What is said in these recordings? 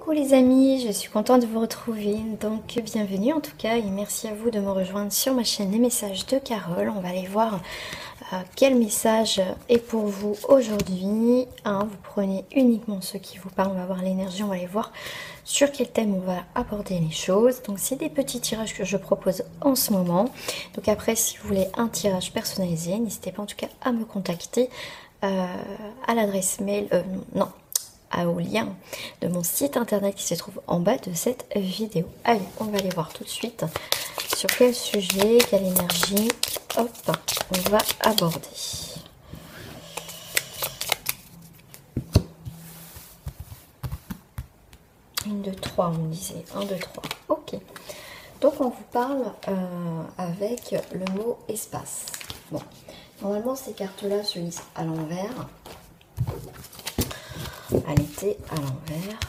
Coucou les amis, je suis contente de vous retrouver, donc bienvenue en tout cas et merci à vous de me rejoindre sur ma chaîne Les Messages de Carole. On va aller voir quel message est pour vous aujourd'hui. Vous prenez uniquement ceux qui vous parlent, on va voir l'énergie, on va aller voir sur quel thème on va aborder les choses. Donc c'est des petits tirages que je propose en ce moment. Donc après si vous voulez un tirage personnalisé, n'hésitez pas en tout cas à me contacter à l'adresse mail, non, au lien de mon site internet qui se trouve en bas de cette vidéo. Allez, on va aller voir tout de suite sur quel sujet, quelle énergie, hop, on va aborder. Une, deux, trois, on disait. 1, 2, 3. Ok. Donc on vous parle avec le mot espace. Bon, normalement ces cartes-là se lisent à l'envers. Elle était à l'envers,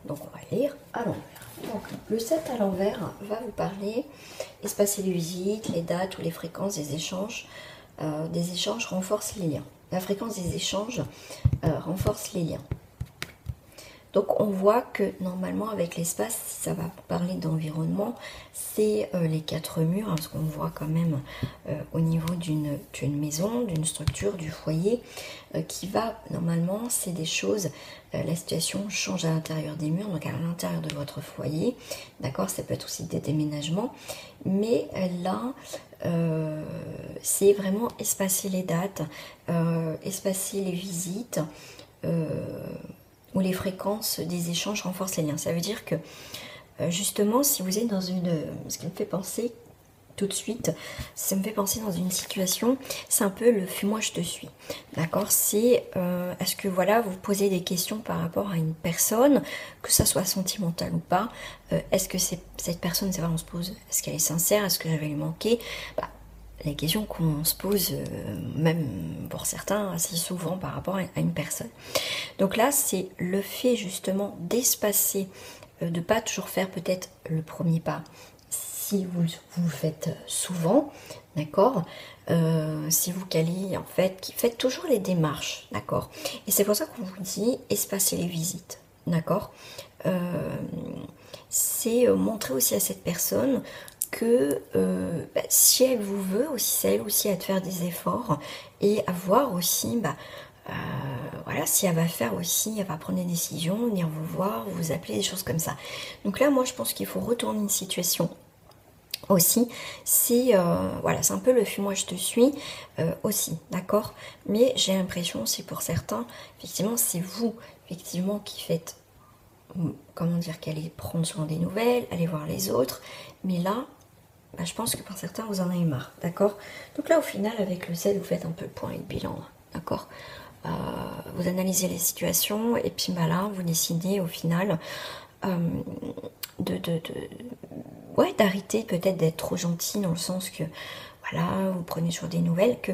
donc on va lire à l'envers. Donc le 7 à l'envers va vous parler espacer les visites, les dates ou les fréquences des échanges. Des échanges renforcent les liens. La fréquence des échanges renforce les liens. Donc on voit que normalement avec l'espace, ça va parler d'environnement, c'est les 4 murs, parce qu'on voit quand même au niveau d'une maison, d'une structure, du foyer, qui va, normalement, c'est des choses, la situation change à l'intérieur des murs, donc à l'intérieur de votre foyer, d'accord, ça peut être aussi des déménagements, mais là, c'est vraiment espacer les dates, espacer les visites, où les fréquences des échanges renforcent les liens. Ça veut dire que, justement, si vous êtes dans une... Ce qui me fait penser tout de suite, ça me fait penser dans une situation, c'est un peu le « fuis-moi, je te suis ». D'accord? C'est, est-ce que, voilà, vous posez des questions par rapport à une personne, que ça soit sentimental ou pas, est-ce que cette personne, c'est vrai, on se pose, est-ce qu'elle est sincère, est-ce que j'avais lui manqué? Les questions qu'on se pose, même pour certains, assez souvent par rapport à une personne. Donc là, c'est le fait justement d'espacer, de ne pas toujours faire peut-être le premier pas, si vous le faites souvent, d'accord, si vous calez, en fait, faites toujours les démarches, d'accord. Et c'est pour ça qu'on vous dit espacer les visites, d'accord. C'est montrer aussi à cette personne que si elle vous veut aussi, c'est elle aussi à te faire des efforts et à voir aussi, voilà, si elle va faire aussi, elle va prendre des décisions, venir vous voir, vous appeler, des choses comme ça. Donc là, moi, je pense qu'il faut retourner une situation aussi. C'est voilà, c'est un peu le fuis-moi, je te suis aussi, d'accord. Mais j'ai l'impression, c'est pour certains, effectivement, c'est vous, effectivement, qui faites, comment dire, qu'aller prendre soin des nouvelles, aller voir les autres. Mais là, je pense que pour certains, vous en avez marre, d'accord. Donc là, au final, avec le 7, vous faites un peu le point et le bilan, d'accord. Vous analysez les situations et puis là, vous décidez au final ouais, d'arrêter peut-être d'être trop gentil dans le sens que, voilà, vous prenez toujours des nouvelles, que,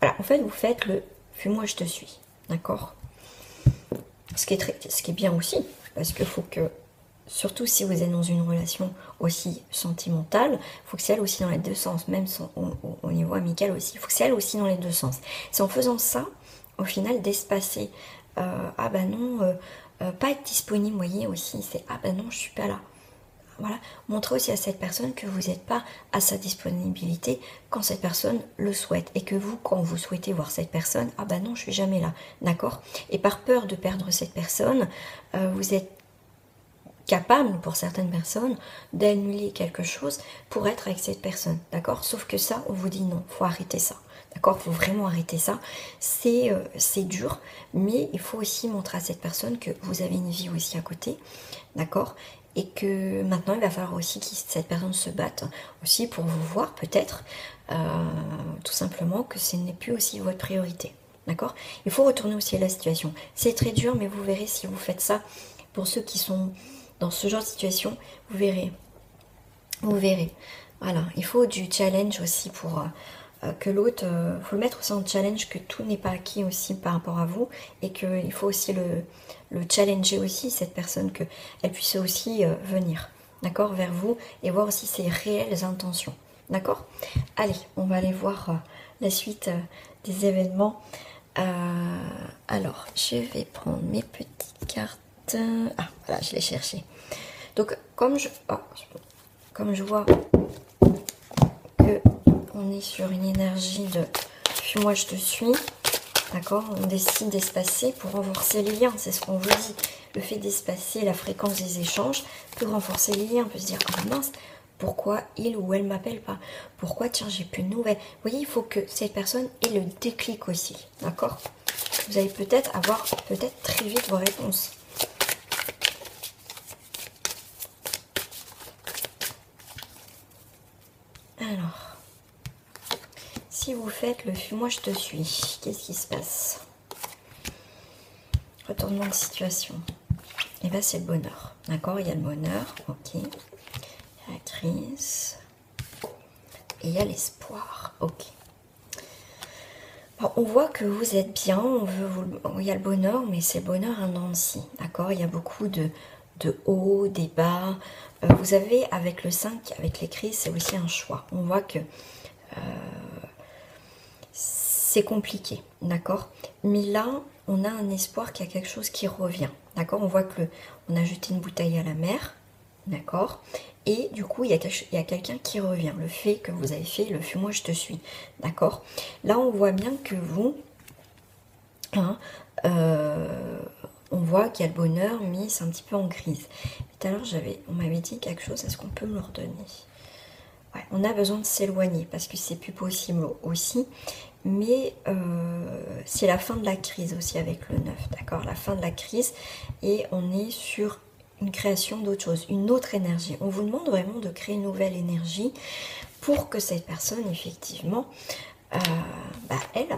voilà, en fait, vous faites le « fuis-moi, je te suis », d'accord. Ce qui est bien aussi, parce qu'il faut que, surtout si vous êtes dans une relation aussi sentimentale, il faut que c'est elle aussi dans les deux sens, même au niveau amical aussi, il faut que c'est elle aussi dans les deux sens. C'est en faisant ça, au final, d'espacer, ah bah non, pas être disponible, vous voyez aussi, c'est ah bah non, je suis pas là. Voilà, montrez aussi à cette personne que vous n'êtes pas à sa disponibilité quand cette personne le souhaite. Et que vous, quand vous souhaitez voir cette personne, ah bah non, je suis jamais là, d'accord. Et par peur de perdre cette personne, vous êtes capable, pour certaines personnes, d'annuler quelque chose pour être avec cette personne, d'accord. Sauf que ça, on vous dit non, faut arrêter ça. D'accord, il faut vraiment arrêter ça. C'est dur, mais il faut aussi montrer à cette personne que vous avez une vie aussi à côté, d'accord, et que maintenant il va falloir aussi que cette personne se batte aussi pour vous voir peut-être, tout simplement que ce n'est plus aussi votre priorité, d'accord. Il faut retourner aussi à la situation. C'est très dur, mais vous verrez si vous faites ça, pour ceux qui sont dans ce genre de situation, vous verrez. Vous verrez. Voilà, il faut du challenge aussi pour... que l'autre, faut le mettre aussi en challenge, que tout n'est pas acquis aussi par rapport à vous, et qu'il faut aussi le challenger aussi, cette personne, qu'elle puisse aussi venir, d'accord, vers vous, et voir aussi ses réelles intentions, d'accord. Allez, on va aller voir la suite des événements. Alors, je vais prendre mes petites cartes Ah, voilà, je l'ai cherché. Donc, comme je vois que on est sur une énergie de fuis-moi, je te suis, d'accord, on décide d'espacer pour renforcer les liens, c'est ce qu'on vous dit. Le fait d'espacer la fréquence des échanges peut renforcer les liens, on peut se dire, ah mince, pourquoi il ou elle m'appelle pas? Pourquoi, tiens, j'ai plus de nouvelles? Vous voyez, il faut que cette personne ait le déclic aussi, d'accord? Vous allez peut-être avoir très vite vos réponses. Alors, si vous faites le fuis-moi, je te suis, qu'est-ce qui se passe? Retournement de situation. Et bien, c'est le bonheur. D'accord, il y a le bonheur, ok. Il y a la crise. Et il y a l'espoir, ok. Bon, on voit que vous êtes bien, il y a le bonheur, mais c'est le bonheur un an aussi. D'accord, il y a beaucoup de hauts, des bas. Vous avez, avec le 5, avec les crises, c'est aussi un choix. On voit que c'est compliqué, d'accord? Mais là, on a un espoir qu'il y a quelque chose qui revient, d'accord? On voit que on a jeté une bouteille à la mer, d'accord? Et du coup, il y a quelqu'un qui revient. Le fait que vous avez fait le fuis-moi, je te suis, d'accord? Là, on voit bien que vous, hein, on voit qu'il y a le bonheur, mais c'est un petit peu en crise. Tout à l'heure, on m'avait dit quelque chose, est-ce qu'on peut me le redonner? Ouais, on a besoin de s'éloigner parce que c'est plus possible aussi. Mais c'est la fin de la crise aussi avec le 9, d'accord? La fin de la crise et on est sur une création d'autre chose, une autre énergie. On vous demande vraiment de créer une nouvelle énergie pour que cette personne, effectivement, elle,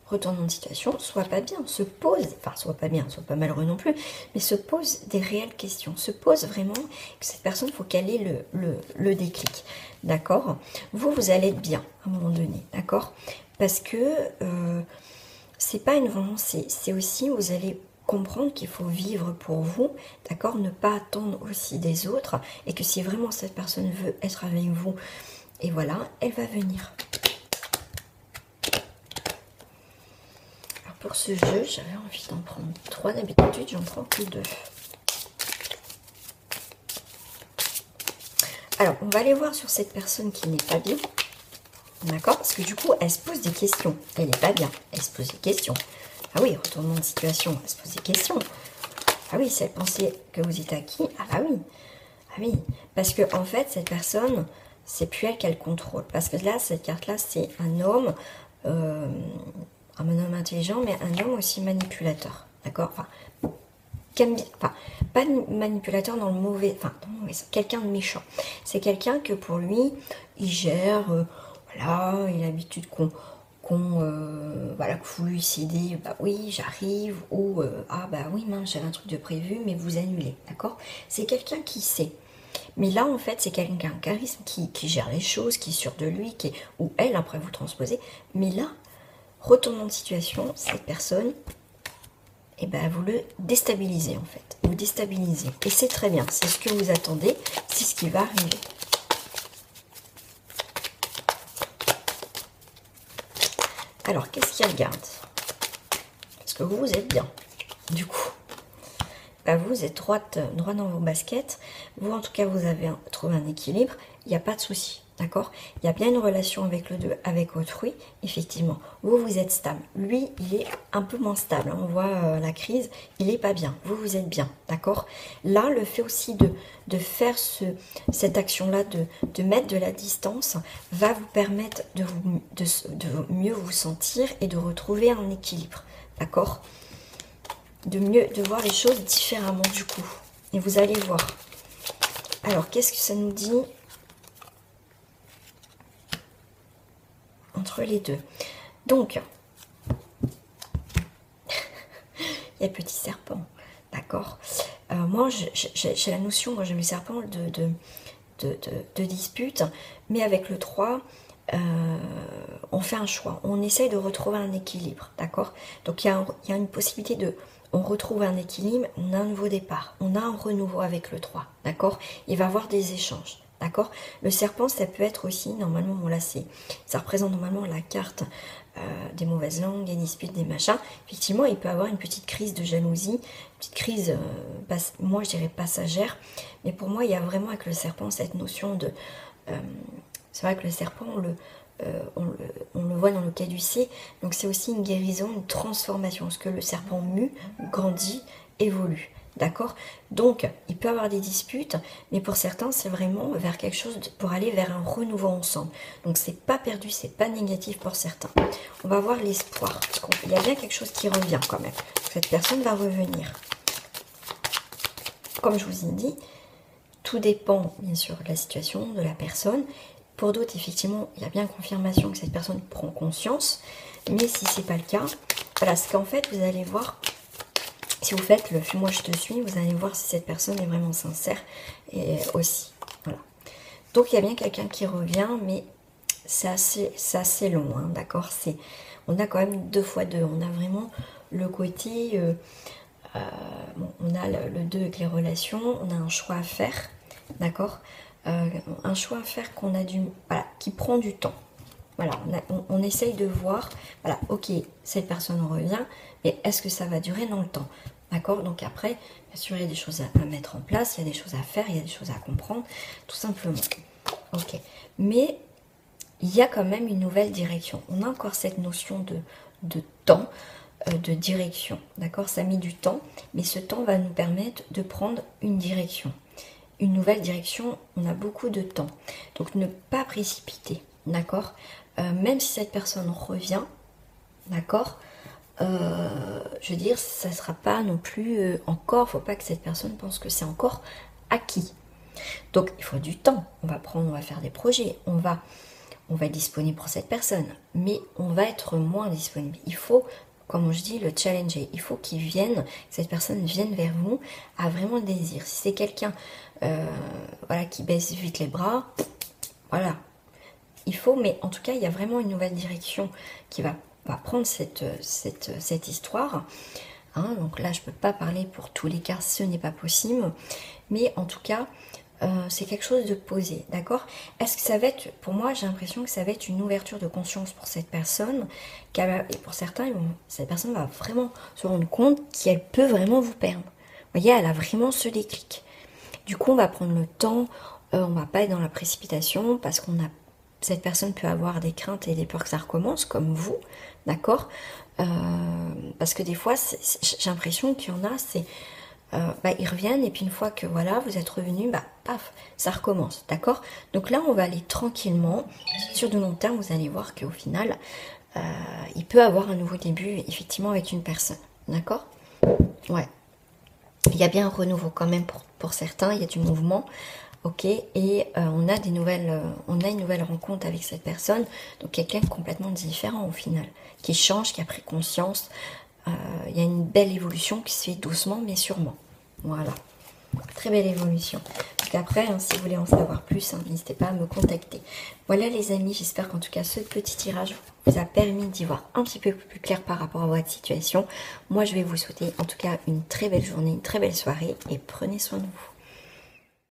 retournant de situation, soit pas bien, se pose, enfin soit pas bien, soit pas malheureux non plus, mais se pose des réelles questions, se pose vraiment que cette personne, il faut qu'elle ait le déclic, d'accord? Vous allez être bien à un moment donné, d'accord? Parce que c'est pas une vengeance, c'est aussi, vous allez comprendre qu'il faut vivre pour vous, d'accord? Ne pas attendre aussi des autres, et que si vraiment cette personne veut être avec vous, et voilà, elle va venir. Pour ce jeu, j'avais envie d'en prendre 3, d'habitude j'en prends que 2. Alors, on va aller voir sur cette personne qui n'est pas bien. D'accord? Parce que du coup, elle se pose des questions. Elle n'est pas bien. Elle se pose des questions. Ah oui, retournement de situation. Elle se pose des questions. Ah oui, si elle pensait que vous étiez acquis. Ah bah oui. Ah oui. Parce que en fait, cette personne, c'est plus elle qu'elle contrôle. Parce que là, cette carte-là, c'est un homme... un homme intelligent, mais un homme aussi manipulateur, d'accord? Enfin, pas manipulateur dans le mauvais, quelqu'un de méchant. C'est quelqu'un que pour lui, il gère, voilà, il a l'habitude voilà, que vous lui cédez, bah oui, j'arrive, ou ah bah oui, mince, j'avais un truc de prévu, mais vous annulez, d'accord? C'est quelqu'un qui sait. Mais là, en fait, c'est quelqu'un qui a un charisme, qui gère les choses, qui est sûr de lui, ou elle, après vous transposez. Mais là, retournant de situation, cette personne, eh ben, vous le déstabilisez en fait. Vous déstabilisez. Et c'est très bien. C'est ce que vous attendez. C'est ce qui va arriver. Alors, qu'est-ce qu'il regarde? Parce que vous êtes bien. Du coup, ben, vous êtes droit dans vos baskets. Vous, en tout cas, vous avez trouvé un équilibre. Il n'y a pas de souci. D'accord? Il y a bien une relation avec avec autrui, effectivement. Vous êtes stable. Lui, il est un peu moins stable. On voit la crise, il n'est pas bien. Vous êtes bien. D'accord? Là, le fait aussi de faire cette action-là, de mettre de la distance, va vous permettre de mieux vous sentir et de retrouver un équilibre. D'accord? De voir les choses différemment du coup. Et vous allez voir. Alors, qu'est-ce que ça nous dit entre les deux? Donc, il y a le petit serpent, d'accord? Moi, j'ai la notion, moi j'ai mes serpents de dispute, mais avec le 3, on fait un choix, on essaye de retrouver un équilibre, d'accord? Donc il y a une possibilité on retrouve un équilibre, on a un nouveau départ, on a un renouveau avec le 3, d'accord? Il va y avoir des échanges, d'accord? Le serpent, ça peut être aussi, normalement, bon là, ça représente normalement la carte des mauvaises langues, des disputes, des machins. Effectivement, il peut avoir une petite crise de jalousie, une petite crise, moi je dirais passagère, mais pour moi, il y a vraiment avec le serpent cette notion de... c'est vrai que le serpent, on le voit dans le caducée, donc c'est aussi une guérison, une transformation, parce que le serpent mue, grandit, évolue. D'accord? Donc, il peut y avoir des disputes, mais pour certains, c'est vraiment vers quelque chose pour aller vers un renouveau ensemble. Donc, c'est pas perdu, c'est pas négatif pour certains. On va voir l'espoir, parce qu'il y a bien quelque chose qui revient quand même. Cette personne va revenir. Comme je vous ai dit, tout dépend, bien sûr, de la situation, de la personne. Pour d'autres, effectivement, il y a bien confirmation que cette personne prend conscience. Mais si c'est pas le cas, voilà, c'est qu'en fait, vous allez voir... Si vous faites le « moi je te suis », vous allez voir si cette personne est vraiment sincère et aussi. Voilà. Donc il y a bien quelqu'un qui revient, mais c'est assez long, hein, d'accord. On a quand même 2 fois 2. On a vraiment le côté, bon, on a le 2 avec les relations, on a un choix à faire, d'accord. Un choix à faire qu'on a voilà, qui prend du temps. Voilà, on essaye de voir, voilà, ok, cette personne revient, mais est-ce que ça va durer dans le temps? D'accord? Donc après, bien sûr, il y a des choses à mettre en place, il y a des choses à faire, il y a des choses à comprendre, tout simplement. Ok, mais il y a quand même une nouvelle direction. On a encore cette notion de temps, de direction, d'accord? Ça a mis du temps, mais ce temps va nous permettre de prendre une direction. Une nouvelle direction, on a beaucoup de temps. Donc ne pas précipiter, d'accord? Même si cette personne revient, d'accord, je veux dire, ça ne sera pas non plus encore, faut pas que cette personne pense que c'est encore acquis. Donc il faut du temps, on va faire des projets, on va être disponible pour cette personne, mais on va être moins disponible. Il faut, comme je dis, le challenger, il faut qu'il vienne, que cette personne vienne vers vous à vraiment le désir. Si c'est quelqu'un voilà, qui baisse vite les bras, voilà, il faut, mais en tout cas, il y a vraiment une nouvelle direction qui va prendre cette histoire. Hein, donc là, je ne peux pas parler pour tous les cas, ce n'est pas possible. Mais en tout cas, c'est quelque chose de posé, d'accord? Est-ce que ça va être, pour moi, j'ai l'impression que ça va être une ouverture de conscience pour cette personne. Et pour certains, cette personne va vraiment se rendre compte qu'elle peut vraiment vous perdre. Vous voyez, elle a vraiment ce déclic. Du coup, on va prendre le temps, on ne va pas être dans la précipitation parce cette personne peut avoir des craintes et des peurs que ça recommence, comme vous, d'accord? Parce que des fois, j'ai l'impression qu'il y en a, ils reviennent et puis une fois que voilà, vous êtes revenu, paf, ça recommence, d'accord? Donc là, on va aller tranquillement. Sur de long terme, vous allez voir qu'au final, il peut avoir un nouveau début, effectivement, avec une personne, d'accord? Ouais. Il y a bien un renouveau quand même pour certains, il y a du mouvement. Ok, et on a une nouvelle rencontre avec cette personne, donc quelqu'un complètement différent au final, qui change, qui a pris conscience. Il y a une belle évolution qui se fait doucement mais sûrement. Voilà, très belle évolution. Donc après, hein, si vous voulez en savoir plus, hein, n'hésitez pas à me contacter. Voilà les amis, j'espère qu'en tout cas ce petit tirage vous a permis d'y voir un petit peu plus clair par rapport à votre situation. Moi je vais vous souhaiter en tout cas une très belle journée, une très belle soirée et prenez soin de vous.